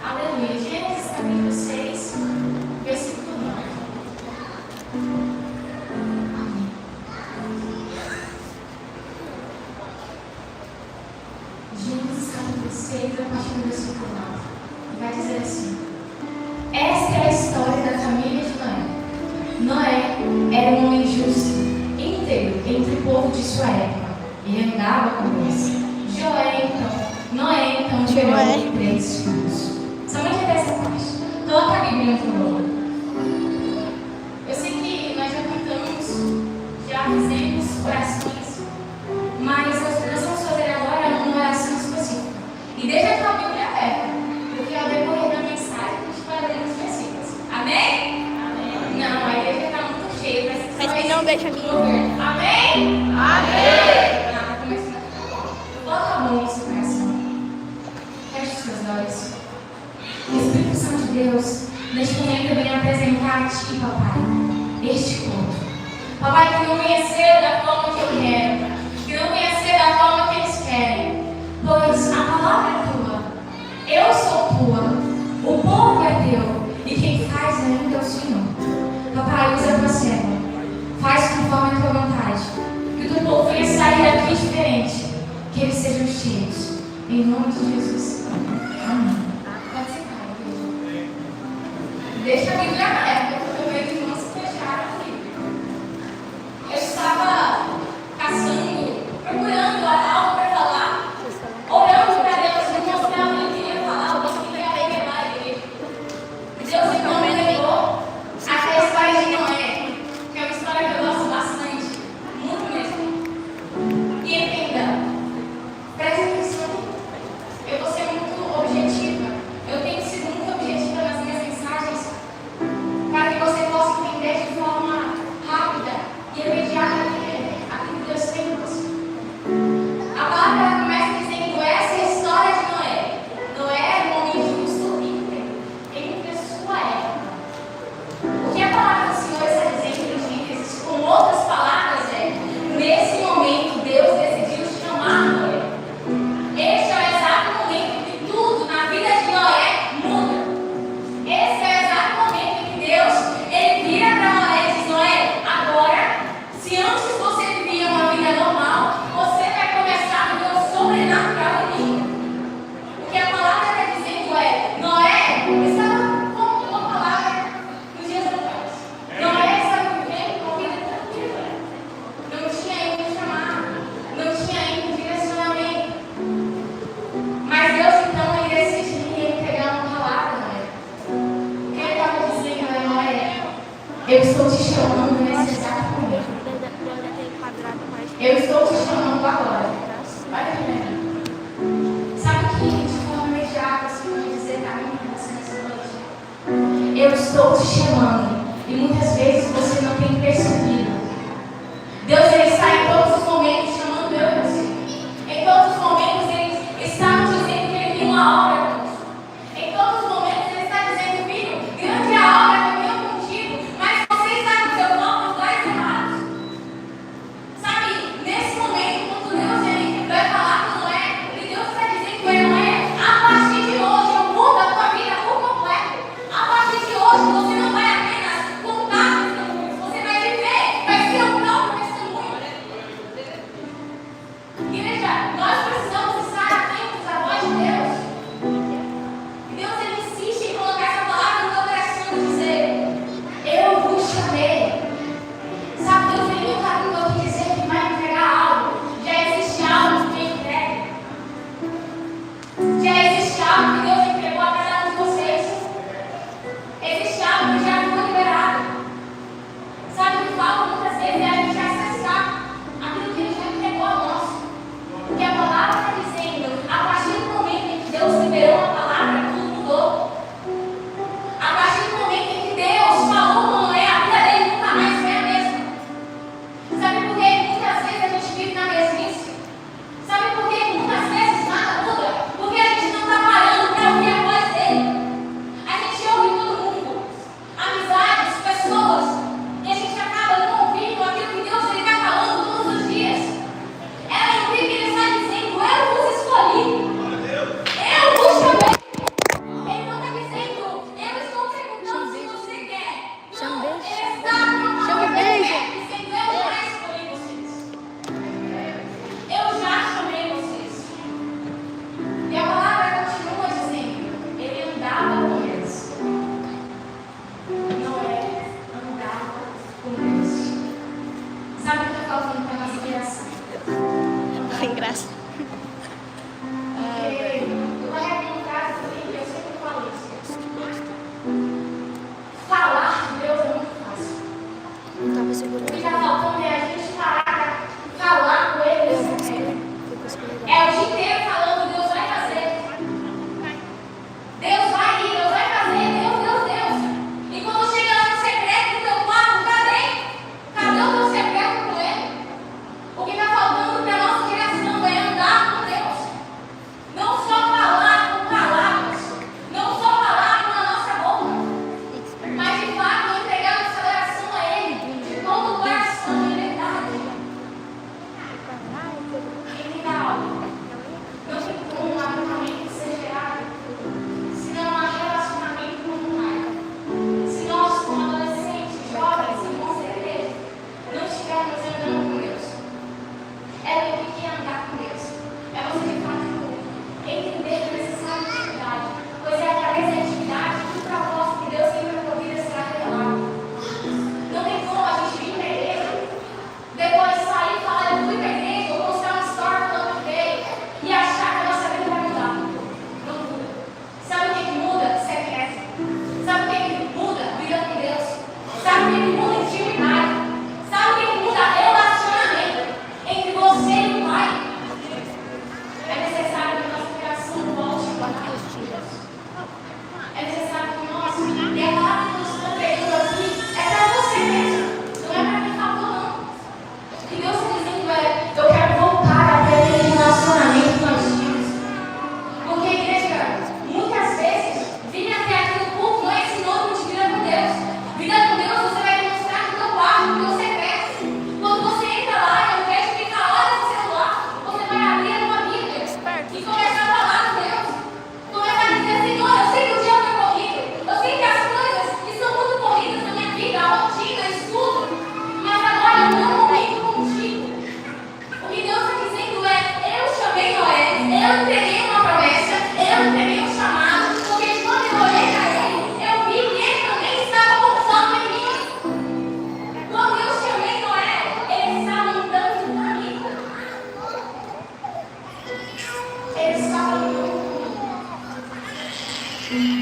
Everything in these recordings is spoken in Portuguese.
Aleluia. Gênesis capítulo 6, versículo 9. Amém. Gênesis capítulo 6, a partir do versículo 9. E vai dizer assim: esta é a história da família de Noé. Noé era um homem justo, íntegro entre o povo de sua época. Ele andava com Deus. Noé então gerou 3 filhos. Somente até essa parte. Coloca a Bíblia no favor. Eu sei que nós já cantamos, já fizemos orações, mas nós vamos fazer agora uma oração específica. E deixa a tua Bíblia aberta, porque ao decorrer da mensagem a gente vai ler os versículos. Amém? Amém. Não, a igreja está muito cheia. Mas que não deixa a minha. Amém? Amém. Tá começando a ficar bom. Coloca a mão no seu coração. Feche os seus olhos. Espírito Santo de Deus, neste momento eu venho apresentar a Ti, papai, este culto. Papai, que não venha ser da forma que eu quero, que não venha ser da forma que eles querem, pois a palavra é Tua, eu sou Tua, o povo é Teu, e quem faz ainda é o Senhor. Papai, usa a Tua serva, faz conforme a Tua vontade, que o Teu povo venha sair daqui diferente, que eles sejam cheios, em nome de Jesus. Amém. Pode ser. Deixa a Bíblia aberta, porque eu vejo irmãos que fecharam a Bíblia. Eu estava caçando, procurando algo para falar, orando para Deus, me mostrava o que eu queria falar, o que eu ia revelar a igreja. E Deus então me levou até a história de Noé, que é uma história que eu gosto bastante, muito mesmo. E entenda, preste atenção, eu vou ser muito objetiva, eu tenho sido muito objetiva nas minhas mensagens, para que você possa entender de forma rápida e imediata aquilo que Deus tem para você. A palavra começa dizendo: essa é a história de Noé. Noé era um homem justo entre a sua época. O que a palavra do Senhor está dizendo em Gênesis, com outras palavras, é: nesse momento Deus decidiu chamar Noé. Este é o exato momento em que tudo na vida de Noé muda. Esse é o exato momento em que Deus, ele vira para Noé e diz: Noé, agora, se antes você vivia uma vida normal, você vai começar no meu sobrenatural em mim. O que a palavra está dizendo é: Noé estava como uma palavra nos dias atuais. Noé estava vivendo uma vida tranquila. Não tinha ainda um chamado, não tinha ainda um direcionamento. Mas Deus então ele decidiu entregar uma palavra, Noé. O que ele estava dizendo é: Noé, eu estou te chamando nesse exato momento. Eu estou te chamando agora. Vai entendendo? Sabe que de forma imediata você pode dizer para mim que você nessa noite? Eu estou te chamando. E muitas vezes você não tem percebido. Deus ele está em todos os momentos chamando eu e você. Em todos os momentos ele está nos dizendo que ele tem uma obra conosco. Em todos os momentos ele está dizendo: filho, grande é a obra que eu tenho contigo, mas você está com seu foco nos lugares errados. Sabe, nesse momento, quando Deus ele vai falar com Noé, e Deus está dizendo para Noé: a partir de hoje eu mudo a tua vida por completo. A partir de hoje você não vai apenas contar testemunhos, você vai viver, vai ser o próprio testemunho. Igreja, nós precisamos estar atentos à voz de Deus. Deus ele insiste em colocar essa palavra no teu coração e dizer: eu vos chamei. Sabe, Deus ele não está vindo aqui dizer que vai entregar algo. Já existe algo que entrega. Já existe algo que Deus entregou a cada um de vocês. Existe algo que já foi liberado. Sabe, o que falta muitas vezes é a gente acessar aquilo que Ele já entregou a nós. Porque a palavra está dizendo: a partir do momento em que Deus liberou a palavra, tudo mudou. A partir do momento em que Deus falou com Noé, a vida dele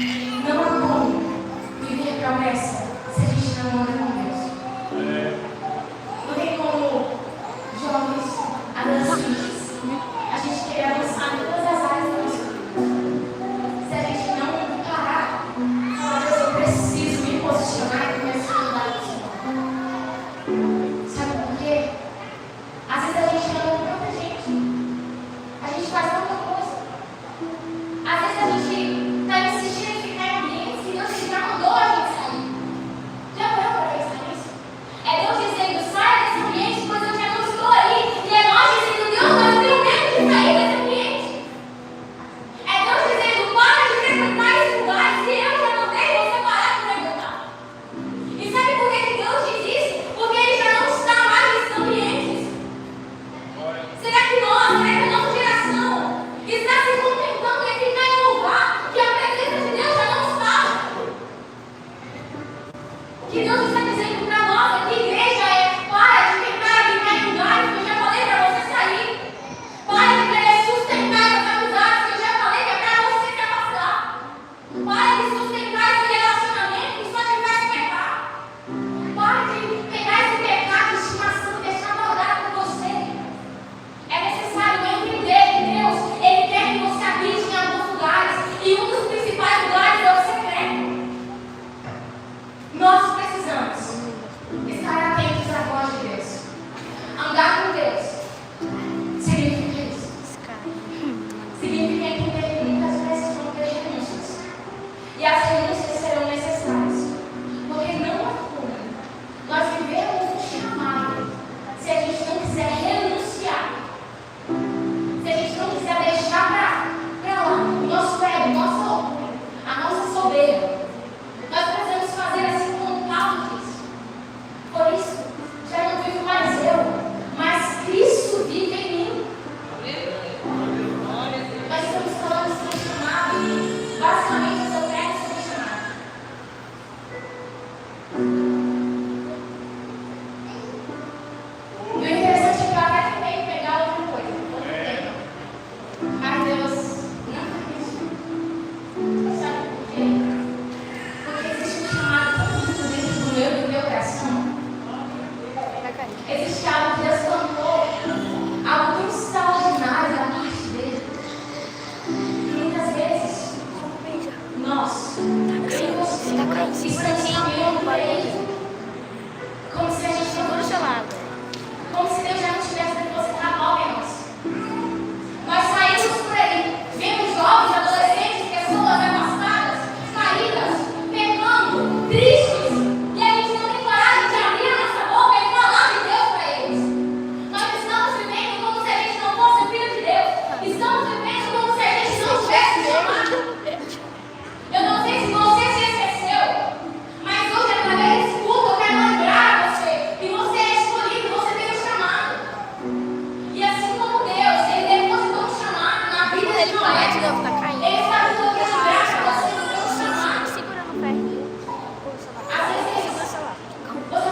Não há como viver promessa se a gente não anda com Deus. Não tem como jovens, adolescentes, a gente querer avançar em todas as áreas da nossa vida. Se a gente não parar, falar, Deus, eu preciso me posicionar e começar a andar com o Senhor. Sabe por quê? Às vezes a gente anda com tanta gente. A gente faz tanta coisa. Às vezes a gente está insistindo em ficar em ambientes que Deus já mandou a gente sair. Já parou para pensar nisso? É Deus dizendo, saia desse ambiente, pois eu já não estou aí. E é nós dizendo, Deus, mas eu tenho medo de sair desse ambiente. É Deus dizendo, para de frequentar esse lugar, se eu já mandei você parar de frequentar. E sabe por que Deus diz isso? Porque Ele já não está mais nesses ambientes. Será que nós, será que a nossa geração está se contentando em ficar em um lugar que a presença de Deus já não está? Que Deus está dizendo para nós aqui, igreja, para de tentar ficar em lugares que eu já falei para você sair. Para de querer sustentar as amizades que eu já falei que é para você se afastar. Para de sustentar esse relacionamento que só te faz pecar. Para de pegar esse pecado de estimação e deixar morar com você. É necessário entender que Deus, Ele quer que você habite em alguns lugares. E um dos principais lugares é o secreto. Nós precisamos estar atentos à voz de Deus. Andar com Deus significa isso. Significa entender que muitas vezes vão ter renúncias. E as renúncias serão necessárias. Porque não há como nós vivemos um chamado se a gente não quiser renunciar. Se a gente não quiser deixar para lá o nosso ego, o nosso orgulho, a nossa soberba, nós precisamos fazer assim com calma disso. Por isso, já não vivo mais eu, mas Cristo vive em mim. Nós estamos falando sobre chamado e basicamente eu sou prego sobre chamado. E o interessante é que eu até tentei pegar outra coisa, outro tema. Mas Deus não permitiu. Sabe por quê? Porque existe um chamado tão lindo dentro do meu coração. Existe algo que Deus plantou, algo tão extraordinário da parte dele. E muitas vezes, nós, eu e você, estamos caminhando para ele como se a gente não fosse chamado. Como se Deus já não tivesse depositado algo em nós. Nós saímos por aí, vemos jovens, adolescentes, pessoas afastadas, caídas, pecando, tristes, e a gente não tem coragem de abrir a nossa boca e falar de Deus para eles. Nós estamos vivendo como se a gente não fosse filho de Deus. Estamos vivendo como se a gente não tivesse chamado. Eu não sei se você se esqueceu, mas hoje através desse culto eu quero lembrar você que você é escolhido, você tem um chamado. E assim como Deus, Ele depositou um chamado na vida de Noé, Ele está dando aqui lembrar para você que tem um chamado. Segura no ferrinho. Às vezes você pode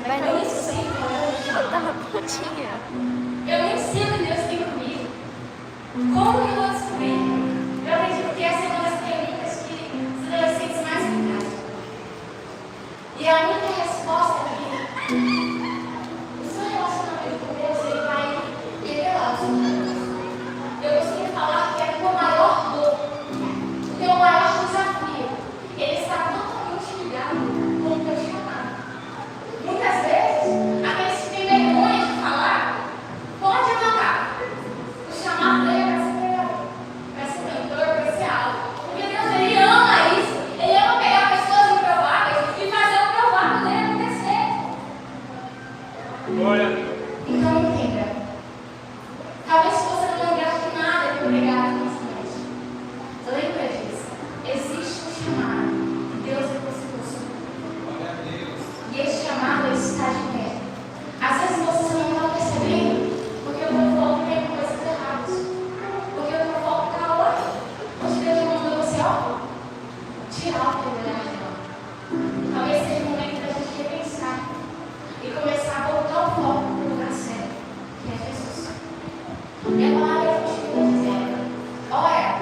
Vai eu no nem sinto, Tá na pontinha. eu nem sinto que Deus tem comigo. Como que eu vou descobrir? Eu acredito que essa é uma das perguntas que os adolescentes mais me fazem. E a única resposta é que o seu relacionamento com Deus, ele vai revelar o seu coração. Eu costumo falar que é a tua maior dor, o teu maior desafio. Ele está totalmente ligado com o teu chamado. Muitas vezes, aqueles que têm vergonha de falar, pode anotar. O chamado dele é para ser pregador, para ser cantor, para ser algo. Porque Deus, Ele ama isso. Ele ama pegar pessoas improváveis e fazer o provável dele acontecer. Então entenda. Talvez se você não lembrar de nada que eu pregava nessa noite, lembra disso. Existe um chamado que Deus depositou sobre você. E esse chamado ele está de pé. Às vezes você não está percebendo porque o teu foco tem coisas erradas. Porque o teu foco está lá. Hoje Deus mandou você, tirar o teu olhar de lá. Talvez seja o momento da gente repensar e começar a voltar o foco para o lugar certo, que é Jesus. E a palavra continua dizendo: ora,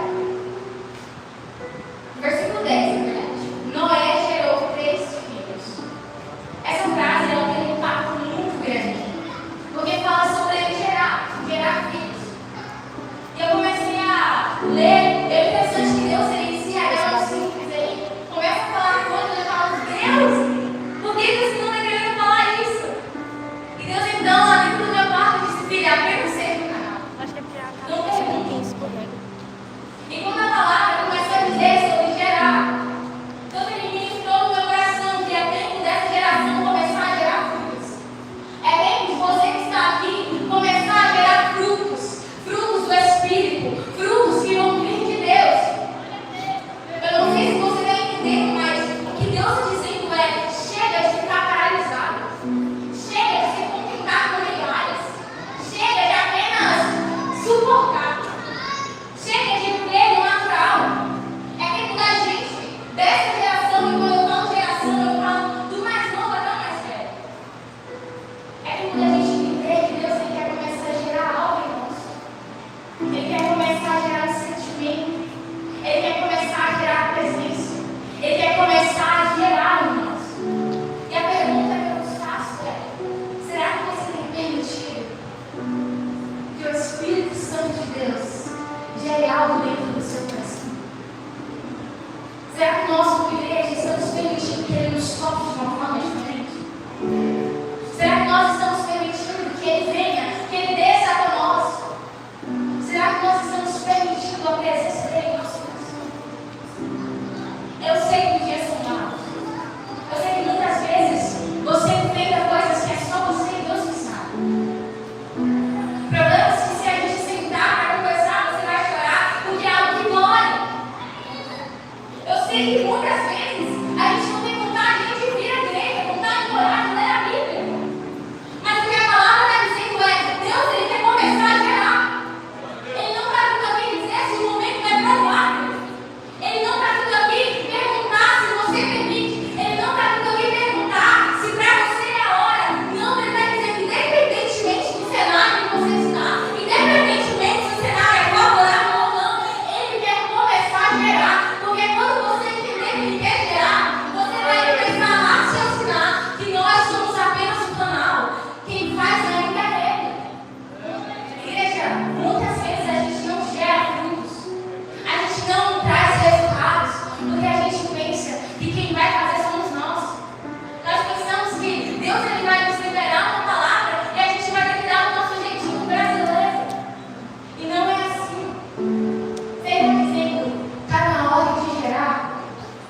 algo dentro do seu coração? Será que nós, como igreja, estamos permitindo que Ele nos toque de uma forma diferente? Será que nós estamos permitindo que Ele venha, que Ele desça até nós? Será que nós estamos permitindo a presença dEle em nosso coração? Eu sei que os dias são maus. Eu sei que muitas vezes você enfrenta coisas que é só você e Deus que sabe. Problemas que se a gente sentar para conversar, você vai chorar porque é algo que dói. Eu sei que muitas vezes a gente não tem vontade nem de vir à igreja, vontade de orar, de ler a Bíblia. Mas o que a palavra está dizendo é: Deus, Ele quer começar a gerar. Ele não está vindo aqui dizer se o momento é provável. Ele não está vindo aqui perguntar se você permite. Ele não está vindo aqui perguntar se para você é a hora. Não, Ele está dizendo, independentemente do cenário que você está, independentemente se o cenário é favorável ou não, Ele quer começar a gerar. Porque quando você entender que Ele quer gerar, você vai começar a raciocinar que nós somos apenas o canal. Quem faz ainda é Ele. Igreja, muitas vezes a gente não gera frutos. A gente não traz resultados, porque a gente pensa que quem vai fazer somos nós. Nós pensamos que Deus Ele vai nos liberar uma palavra e a gente vai ter que dar o nosso jeitinho brasileiro. E não é assim. Ele está dizendo, está na hora de gerar.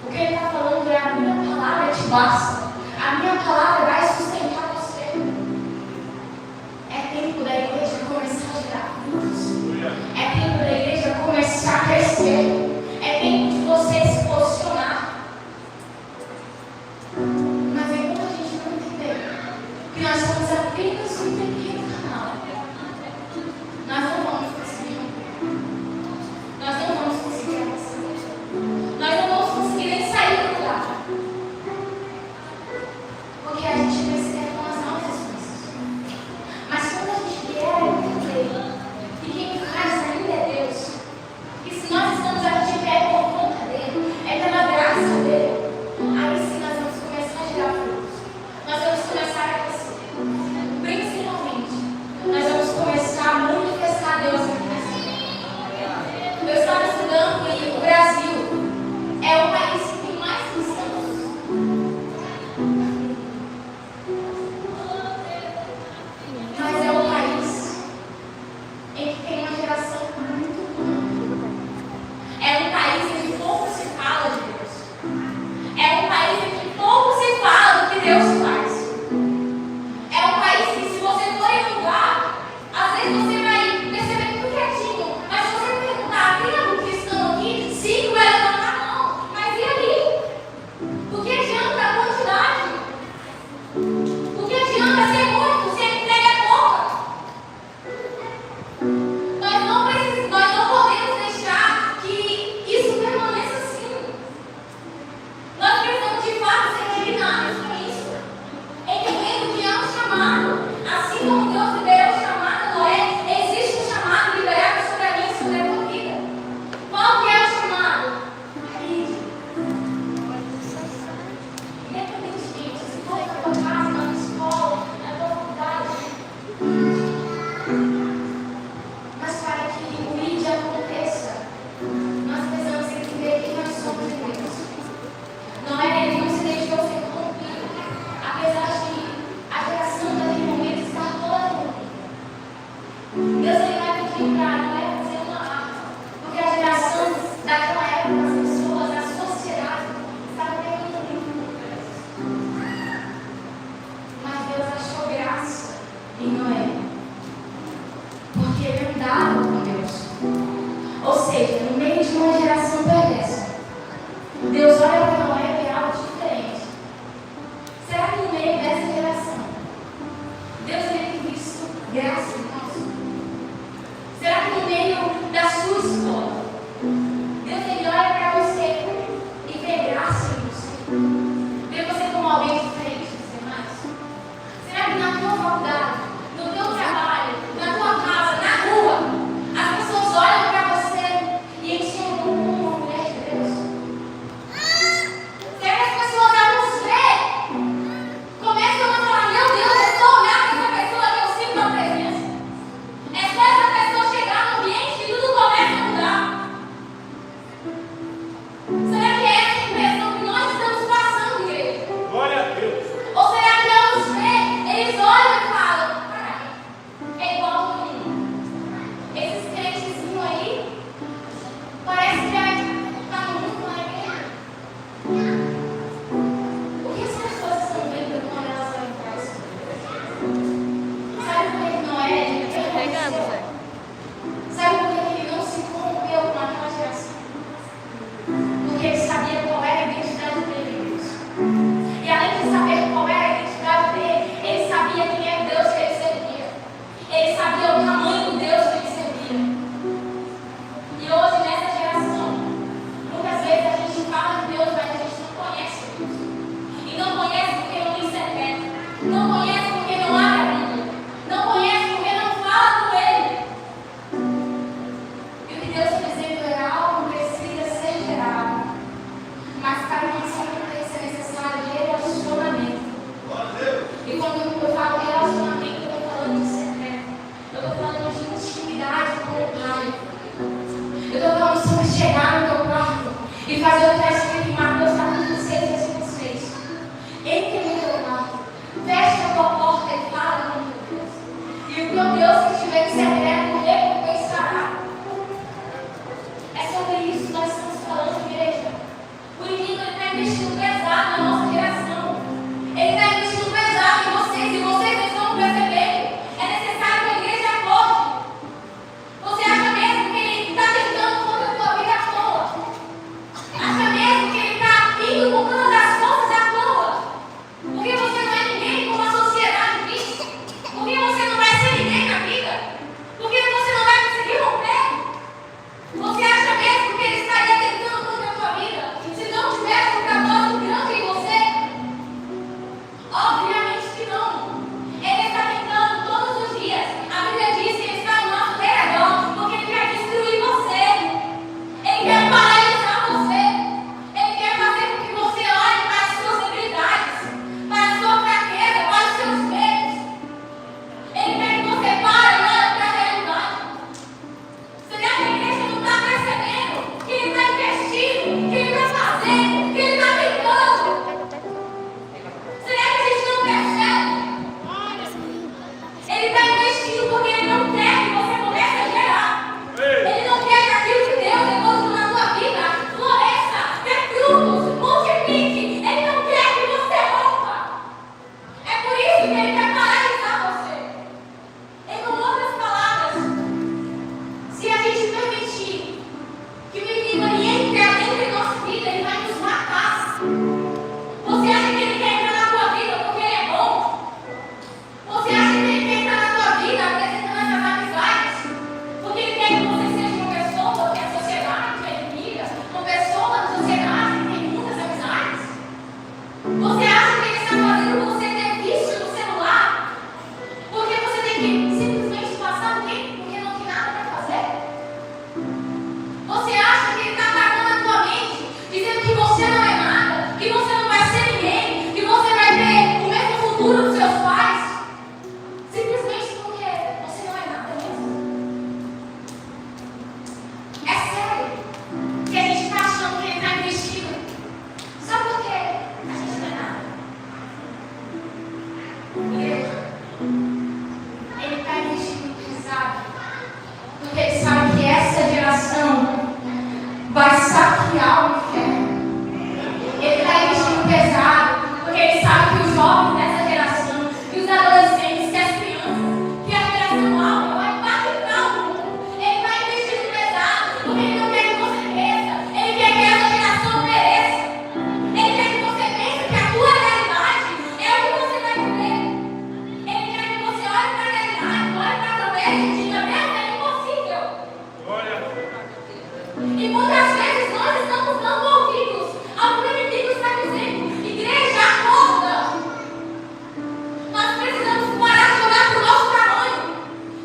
O que Ele está falando é: a minha palavra te basta. A minha palavra vai sustentar você. É tempo da igreja começar a gerar frutos. É tempo da igreja começar a crescer. É tempo de você se posicionar. Mas enquanto a gente não entender que nós somos apenas um pequeno canal, nós não vamos conseguir romper. Nós não vamos conseguir avançar. Nós não vamos conseguir nem sair do lugar. e fazer o que está escrito em Mateus capítulo 6, versículo 6. Entre no teu quarto, fecha a tua porta e fala com teu Deus. E o teu Deus que estiver em secreto recompensará. É sobre isso que nós estamos falando, igreja. O inimigo está investindo pesado na nossa geração. Ele está investindo pesado em vocês e vocês não estão percebendo. É necessário que a igreja acorde. Você acha mesmo que ele está tentando contra a tua vida à toa? Acha mesmo que ele está indo com todas as forças à toa? Porque você não é ninguém como a sociedade diz? Porque você não vai ser ninguém na vida? Porque você não vai conseguir romper? Você acha mesmo que ele estaria tentando contra a tua vida se não tivesse um propósito grande em você? Obviamente que não. Ele está tentando todos os dias. A Bíblia diz que ele está ao nosso derredor porque ele quer destruir você. Ele quer paralisar você. Ele quer fazer com que você olhe para as suas debilidades, para a sua fraqueza, para os seus medos. Ele quer que você pare e olhe para a realidade. Será que a igreja não está percebendo que ele está investindo, que ele está fazendo, que ele está tentando? Será que a gente não percebe? Ele está investindo porque ele não quer que você comece a gerar. Ele não quer que aquilo que Deus depositou na tua vida floresça, dê frutos, multiplique. Ele não quer que você rompa. É por isso que ele quer paralisar você. Em outras palavras, se a gente permitir que o inimigo entre em nossa vida, ele vai nos matar. Você acha que ele quer entrar na tua vida porque ele é bom? Você acha que ele quer entrar na tua vida apresentando essas amizades? Porque ele quer que você seja uma pessoa que a sociedade é inimiga, uma pessoa da sociedade que tem muitas amizades? Você acha que ele está fazendo você ter vício no celular? Porque você tem que simplesmente passar o tempo porque não tem nada para fazer? Você acha que ele está atacando a tua mente, dizendo que você não é nada, que você não vai ser ninguém, que você vai ter o mesmo futuro dos seus pais? Simplesmente porque você não é nada mesmo. É sério que a gente está achando que ele está investindo só porque a gente não é nada. Igreja, ele está investindo pesado porque ele sabe que essa geração vai saquear o inferno. Ele está investindo pesado porque ele sabe que os jovens dessa geração, que os adolescentes, que as crianças, que a geração alta vai impactar o mundo. Ele está investindo pesado porque ele não quer que você cresça. Ele quer que essa geração pereça. Ele quer que você pense que a tua realidade é o que você vai viver. Ele quer que você olhe para a realidade, olhe para a promessa e diga: meu, é impossível. E muitas vezes nós estamos dando ouvidos ao que o inimigo está dizendo. Igreja, acorda! Nós precisamos parar de olhar para o nosso tamanho.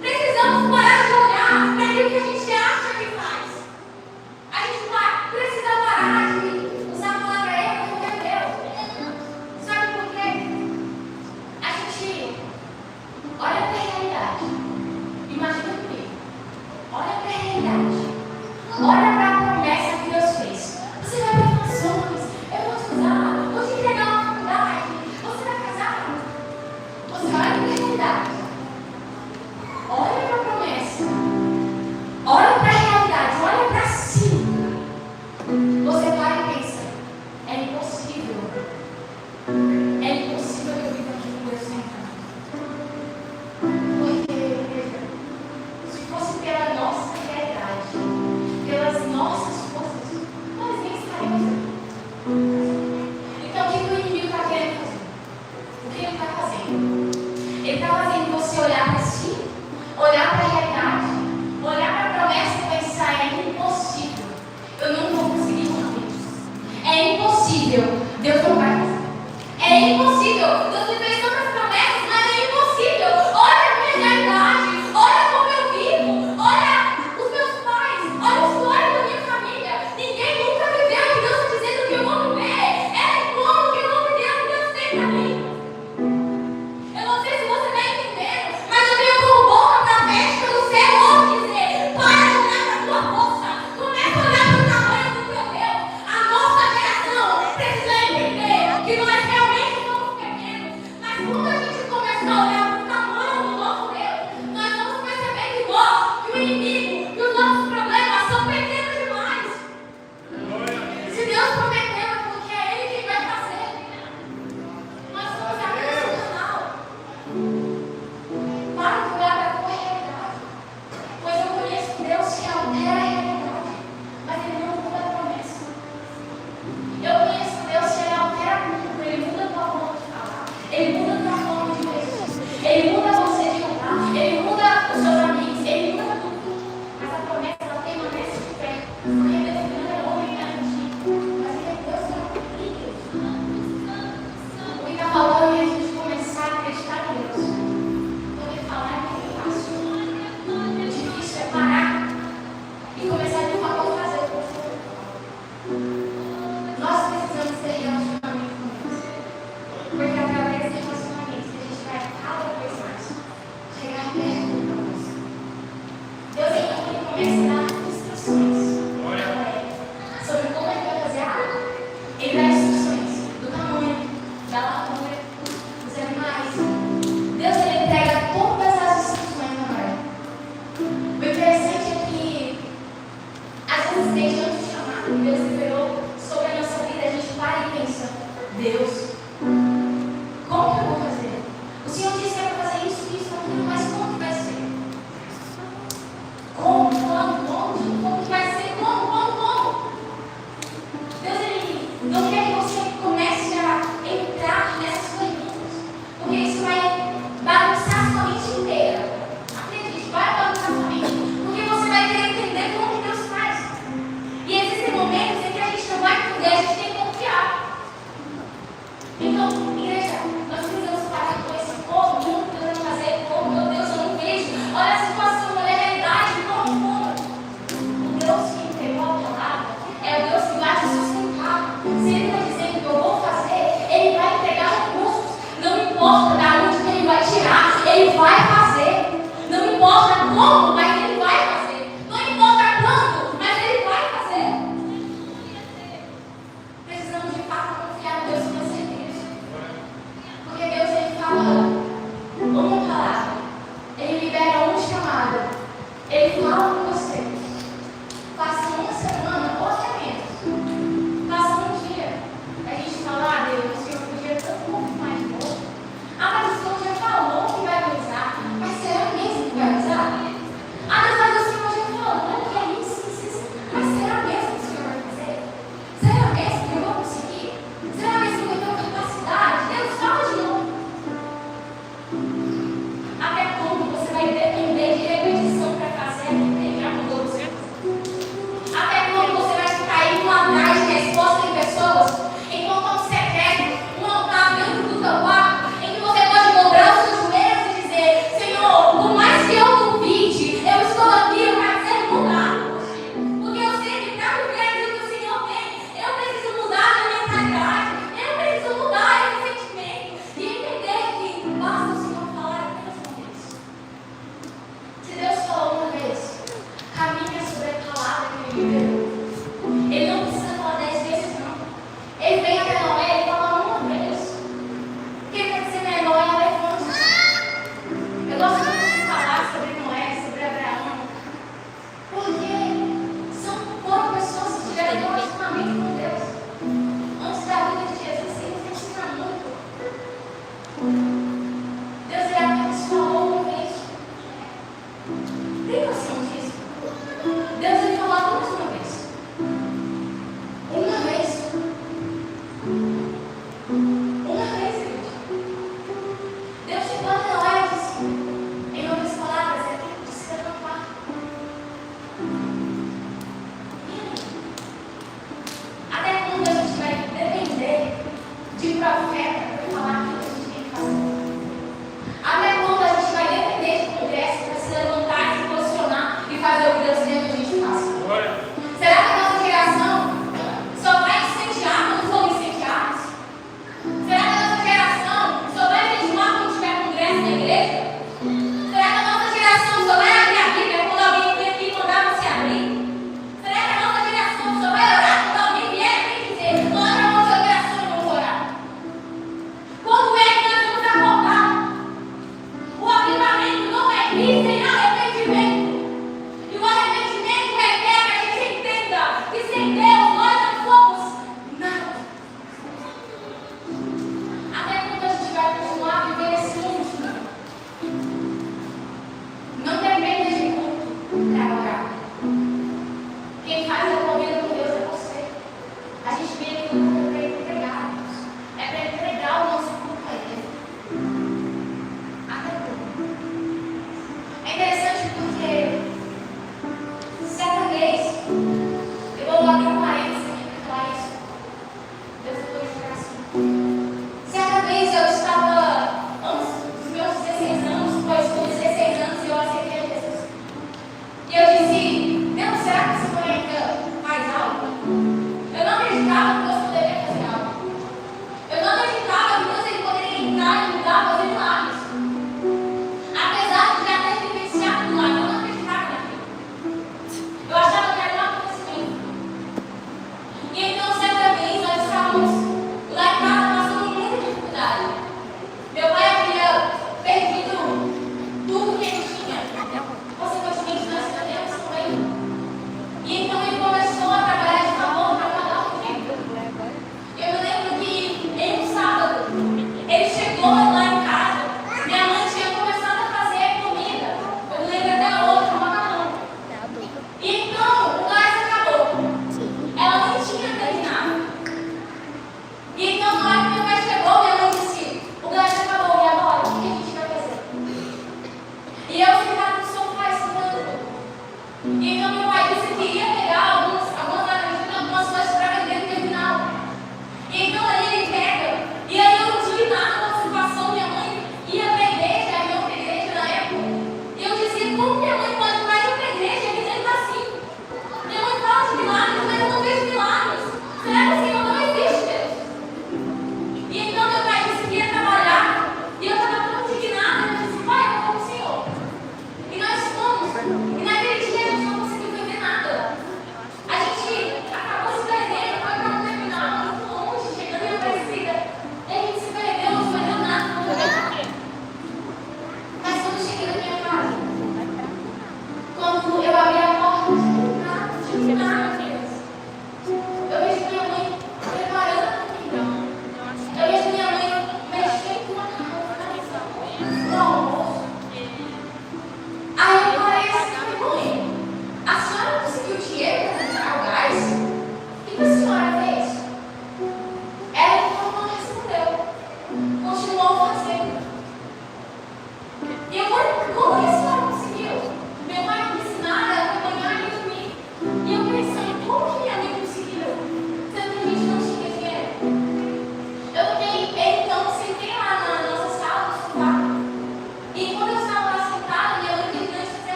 Precisamos parar de olhar para aquilo que a gente acha que faz. A gente precisa parar de usar a palavra erro como é Deus. Sabe por quê? A gente olha para a realidade. Imagina comigo. Olha para a realidade. Olha para a promessa que Deus fez. Você vai ter nações, eu vou te usar, vou te entregar uma faculdade, você vai casar. Você olha para a realidade. Olha para a promessa. Olha para a realidade, olha para si. Você para e pensa: é impossível. É impossível que eu viva aqui com Deus sentado. Porque, veja, se fosse pela nossa realidade, pelas nossas forças, nós nem estaremos aqui. Então, o que o inimigo está querendo fazer? O que ele está fazendo? Ele está fazendo você olhar para si, olhar para a realidade, olhar para a promessa e pensar: é impossível. Eu não vou conseguir com Deus. É impossível. Deus não vai fazer. É impossível. Deus me fez tantas promessas, mas é impossível. Olha a minha realidade. Olha como eu vivo. Olha os meus pais. Olha a história da minha família. Ninguém nunca viveu o que Deus está dizendo que eu vou viver. É como que eu vou viver o que Deus tem para mim. Eu não sei se você está entendendo, mas eu tenho como boca profética do Senhor dizer: para de olhar para a tua força. Começa a olhar para o tamanho do teu Deus. A liberou sobre a nossa vida, a gente para e pensa: Deus, como que eu vou fazer? O Senhor disse que é para fazer isso, aquilo, mas como que vai ser? Como, quando, onde, como que vai ser? Como? Deus, Ele não quer que você comece a entrar nessas perguntas, porque isso vai bagunçar sua mente inteira. Acredite, vai bagunçar sua mente, porque você vai querer entender como que Deus faz. E existem momentos em que a gente não vai entender, a gente tem que confiar. Então, igreja, nós precisamos parar com esse povo, como que Deus vai fazer, como, meu Deus, eu não vejo. Olha a situação, olha a realidade, como. O Deus que entregou a palavra é o Deus que vai te sustentar. Se Ele está dizendo que eu vou fazer, Ele vai entregar recursos. Não importa da onde que Ele vai tirar, Ele vai fazer. Não importa como, mas Ele vai fazer. Não importa quando, mas Ele vai fazer. Precisamos de fato confiar em Deus com certeza. Porque Deus, Ele fala uma palavra, Ele libera uma chamada, Ele fala com você. Passa uma semana, ou até menos. Passa um dia. A gente fala: Deus, o Senhor podia ter um pouco mais de boa. Mas o Senhor já falou que vai me usar. Mas será mesmo que vai me usar? Mas o Senhor já falou que é isso. Mas será mesmo que o Senhor vai fazer? Será mesmo que eu vou conseguir? Será mesmo que eu tenho capacidade? Deus, fala de novo. Até quando você vai depender de repetição para fazer aquilo que Ele já mandou você fazer? Até quando você vai ficar indo atrás de resposta em pessoas, enquanto um secreto, um altar dentro do teu quarto, em que você pode dobrar os seus joelhos e dizer: Senhor, por mais que eu duvide, eu estou aqui para ser mudado. Porque eu sei que para viver aquilo que o Senhor tem, eu preciso mudar a minha mentalidade, eu preciso mudar esse sentimento e entender que basta o Senhor falar apenas uma vez. Se Deus falou uma vez, caminha sobre a palavra que Ele liberou. Ele não precisa falar 10 vezes, não. Ele vem até Noé e fala uma vez. O que quer dizer, né? Noé levanta-se. Eu gosto muito de falar sobre Noé, sobre Abraão, porque foram pessoas que tiveram um relacionamento com Deus. Antes da vida de Jesus, eles ensinam muito. Deus, Ele apenas falou uma vez. Tem noção disso? Deus, Ele falou apenas uma vez. Uma vez. Uma vez, igreja. Deus chegou até lá e disse: em outras palavras, é tempo de se levantar. E aí? Até quando a gente vai depender de profeta para falar aquilo que a gente tem que fazer? Até quando a gente vai depender de congresso para se levantar, se posicionar e fazer o que Deus quer que a gente faça? Será que a nossa geração só vai incendiar quando for incendiados? Será que a nossa geração só vai jejuar quando tiver congresso na igreja? Será que a nossa geração só vai abrir a Bíblia quando alguém vier aqui e mandar você abrir? Será que a nossa geração só vai orar quando alguém vier aqui e dizer: ora a nossa geração e vamos orar?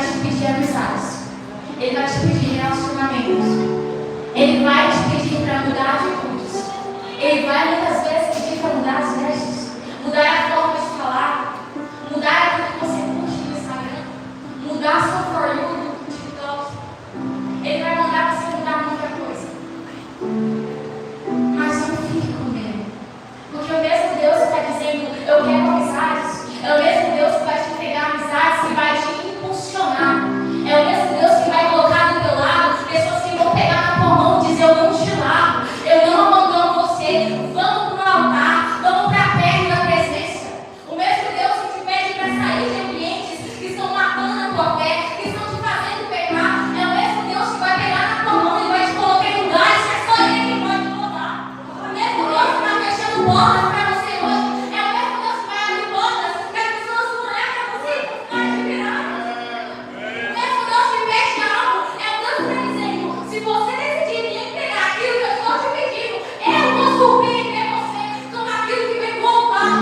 te pedir amizades. Ele vai te pedir relacionamentos. Ele vai te pedir para mudar de atitudes. Ele vai muitas vezes pedir para mudar as vestes, mudar a forma de falar, mudar aquilo que você curte no Instagram, mudar a sua For You no TikTok. Ele vai mandar você mudar muita coisa. Mas não fique com medo. Porque o mesmo Deus que está dizendo, eu quero amizades, é o mesmo Deus que vai te entregar amizades, que vai te impulsionar. É o mesmo Deus que vai colocar do teu lado pessoas que vão pegar na tua mão e dizer, eu não te largo, eu não abandono você. Vamos para o altar, vamos para perto da presença. O mesmo Deus que te pede para sair de ambientes que estão matando a tua fé, que estão te fazendo pecar, é o mesmo Deus que vai pegar na tua mão e vai te colocar em lugares que é só Ele que pode colocar. O mesmo Deus que está fechando portas para você hoje, é o mesmo Deus que vai abrir portas que as pessoas vão olhar para você e vão ficar admiradas. O mesmo Deus que fecha algo, é o Deus que está dizendo, se você decidir me entregar aquilo que eu estou te pedindo, eu vou surpreender você com aquilo que vem voltar.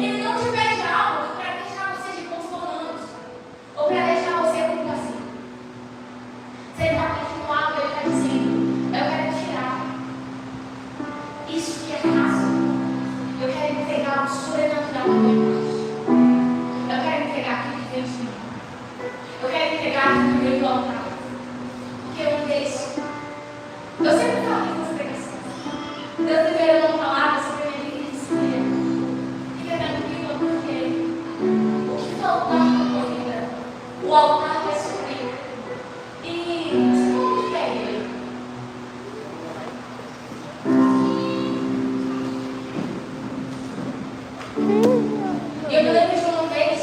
Ele não te pede algo para deixar você de consolando ou para deixar você muito assim. Você está pedindo algo, Ele está dizendo, eu quero tirar isso que é fácil. Eu quero entregar o sobrenatural da minha parte. Eu quero entregar aquilo que vem de mim. Eu quero entregar aquilo que vem do altar. Porque um deles, eu sempre falo aqui nas pregações, Deus liberou uma palavra sobre a minha vida e disse, fica tranquila, porque o que faltar na tua vida, o altar vai suprir. E você não quer Ele. E eu me lembro de uma vez,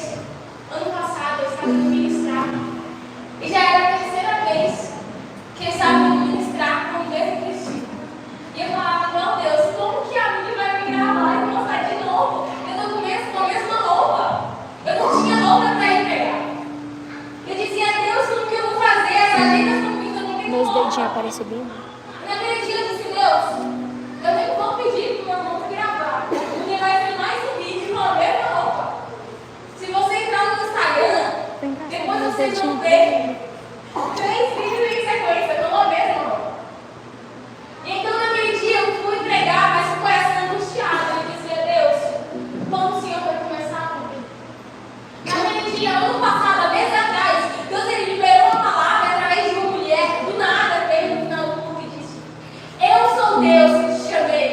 ano passado, eu estava indo ministrar. E já era a terceira vez que eu estava indo ministrar com o mesmo vestido. E eu falava, meu Deus, como que a Mili vai me gravar e mostrar de novo? Eu estou com a mesma roupa. Eu não tinha roupa para ir pegar. Eu dizia, Deus, como que eu vou fazer? As agendas estão vindo, eu não tenho Meus roupa. dedinhos aparecem bem. Naquele dia eu disse, Deus, eu nem vou pedir para o meu irmão gravar, porque vai ser mais um vídeo com a mesma roupa. Se você entrar no Instagram, depois vocês vão ver 3 vídeos em sequência, com a mesma roupa. E então naquele dia eu fui entregar, mas com o coração angustiado. Eu dizia, Deus, quando o Senhor vai começar comigo? Naquele dia, ano passado, mês atrás, Deus ele liberou uma palavra através de uma mulher, do nada veio no final do culto e disse, eu sou Deus que te chamei.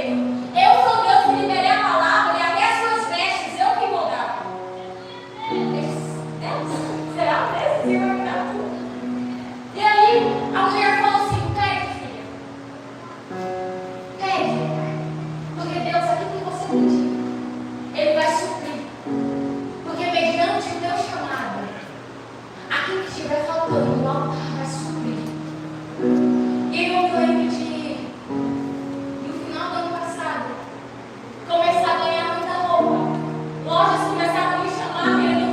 Eu sou Deus que liberei a palavra e até as suas vestes eu que vou dar. Eu disse, Deus, será mesmo que vai me dar tudo? E aí a mulher falou assim, pede, filha. Pede. Porque Deus, aquilo que você pedir, Ele vai suprir. Porque mediante o teu chamado, aquilo que estiver faltando, o altar vai suprir. E eu me lembro de, no final do ano passado, começar a ganhar muita roupa. Lojas começaram a me chamar, querendo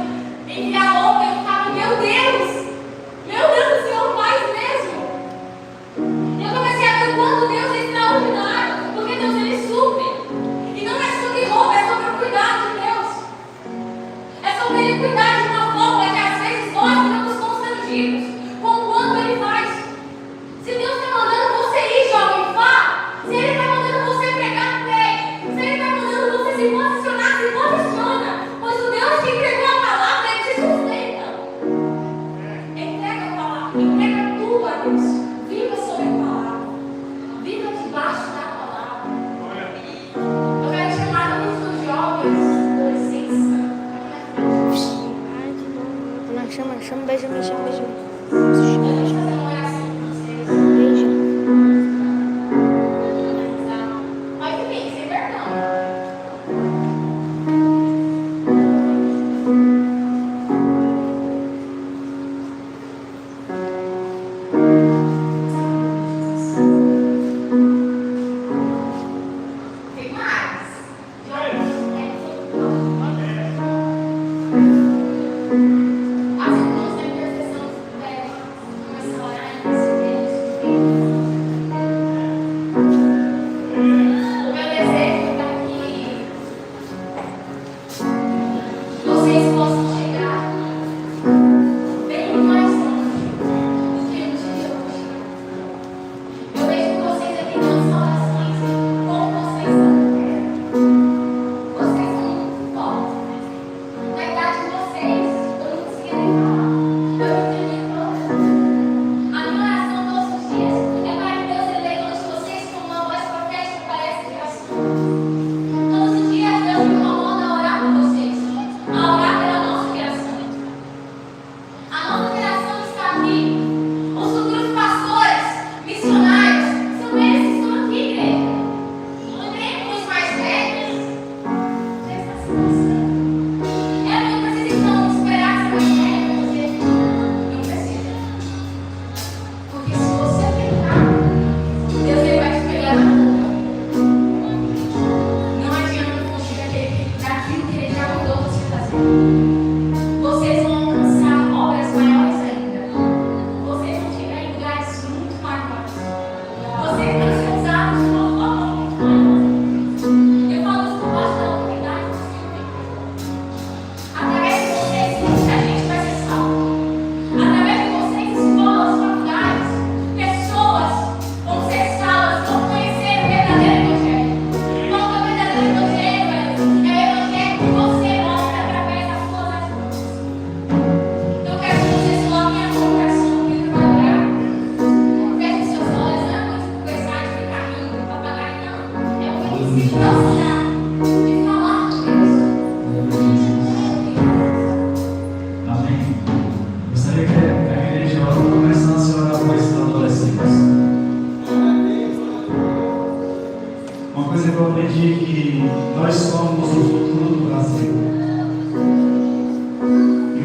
enviar roupa. Eu ficava, meu Deus, o Senhor faz mesmo. E eu comecei a ver o quanto Deus é extraordinário, porque Deus ele supre. E não é sobre roupa, é sobre o cuidado de Deus. É sobre Ele cuidar de uma forma que às vezes nós ficamos constrangidos com o quanto Ele faz. Se Deus está mandando você ir, jovem, vá. Se Ele está mandando você pregar, pregue. Se Ele está mandando você se posicionar, se posiciona. Pois o Deus que entregou a palavra, Ele te sustenta. Entrega a palavra, entrega tudo a Deus. Viva sobre a palavra. Viva debaixo da palavra. Eu quero chamar todos os jovens, adolescentes, Chama, Benjamin. eu vou fazer uma oração com vocês. Beijo. Pode vir, sem vergonha. Tem mais? As irmãs da intercessão devem começar a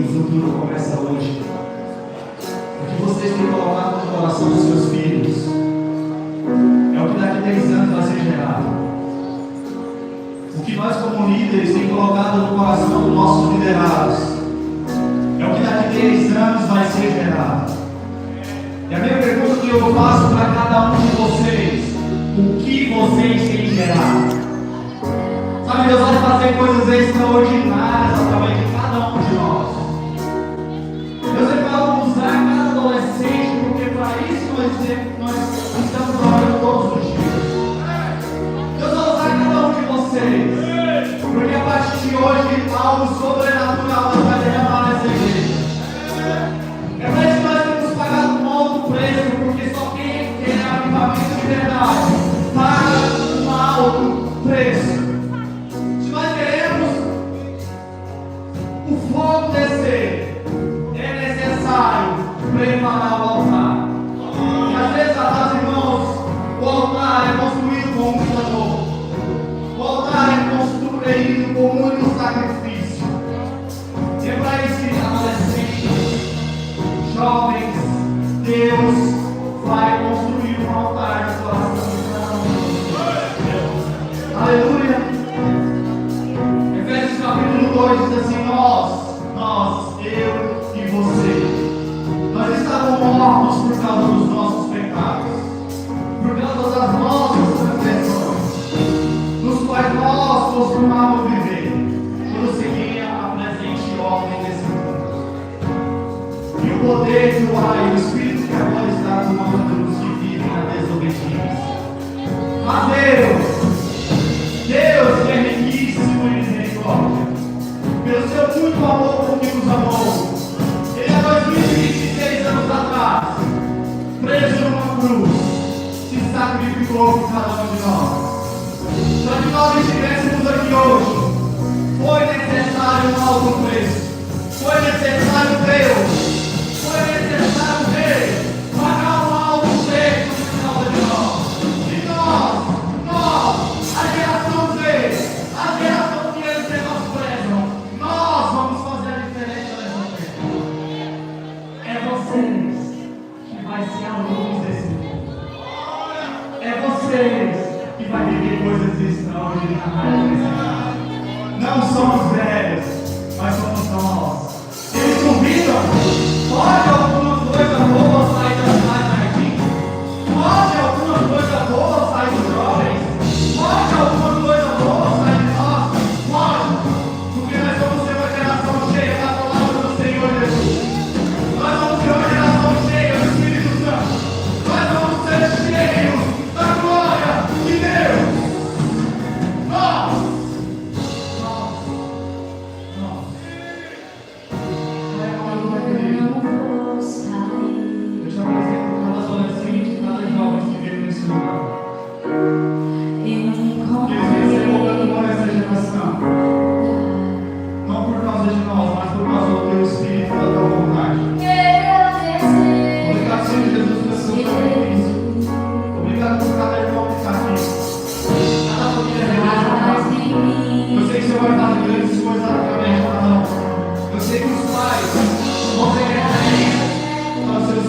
o futuro começa hoje. O que vocês têm colocado no coração dos seus filhos é o que daqui a 10 anos vai ser gerado. O que nós como líderes temos colocado no coração dos nossos liderados é o que daqui a 10 anos vai ser gerado. E a minha pergunta que eu faço para cada um de vocês: o que vocês têm gerado? Sabe, Deus vai fazer coisas extraordinárias através de cada um de nós. Deus vai usar cada adolescente, porque para isso nós estamos trabalhando todos os dias. Deus vai usar cada um de vocês, porque a partir de hoje algo sobrenatural vai derramar nessa igreja. É para isso que nós temos pagado um alto preço, porque só quem quer avivamento de verdade paga um alto preço. Fogo descer, é necessário preparar o altar. E às vezes, amados irmãos, o altar é construído com muito amor. O altar é construído com muito sacrifício. E é para isso que, adolescentes, jovens, Deus vai construir um altar no coração de cada um. Aleluia. Efésios capítulo 2 diz assim: nós, eu e você, nós estávamos mortos por causa dos nossos pecados, por causa das nossas transgressões, nos quais nós costumávamos viver, quando seguia a presente ordem desse mundo. E o poder do ar e o Espírito que agora está tomando os que vivem na desobediência. Mas Deus que é riquíssimo em misericórdia, pelo seu muito amor por que nos amou, Ele há 2026 anos atrás, preso numa cruz, se sacrificou por cada um de nós. Para que nós estivéssemos aqui hoje, foi necessário um alto preço, foi necessário Deus, foi necessário Rei, pagar um alto preço por causa de nós. E nós, a geração Z, a geração que eles menosprezam, nós vamos fazer a diferença nessa terra. É vocês que vai ser a luz desse mundo. É vocês que vai viver coisas extraordinárias nesse lugar. Não são os velhos, mas somos nós. Eles convidam. Pode alguma coisa boa sair das cidades aqui? Pode alguma coisa boa sair dos jovens? Pode alguma coisa boa sair de nós? Pode, porque nós vamos ser uma geração cheia da palavra do Senhor Jesus. Nós vamos ser uma geração cheia do Espírito Santo. Nós vamos ser cheios da glória de Deus. Nós. Eu te apresento cada adolescente, cada jovem que vive nesse lugar. Que eles venham ser colocando nessa geração. Não por causa de nós, mas por causa do teu Espírito e da tua vontade. Obrigado, Senhor Jesus, pelo seu sacrifício. Obrigado por cada irmão que está aqui. Cada família religiosa. Eu sei que o Senhor vai fazer grandes coisas através de cada um. Eu sei que os pais vão ser referências para os seus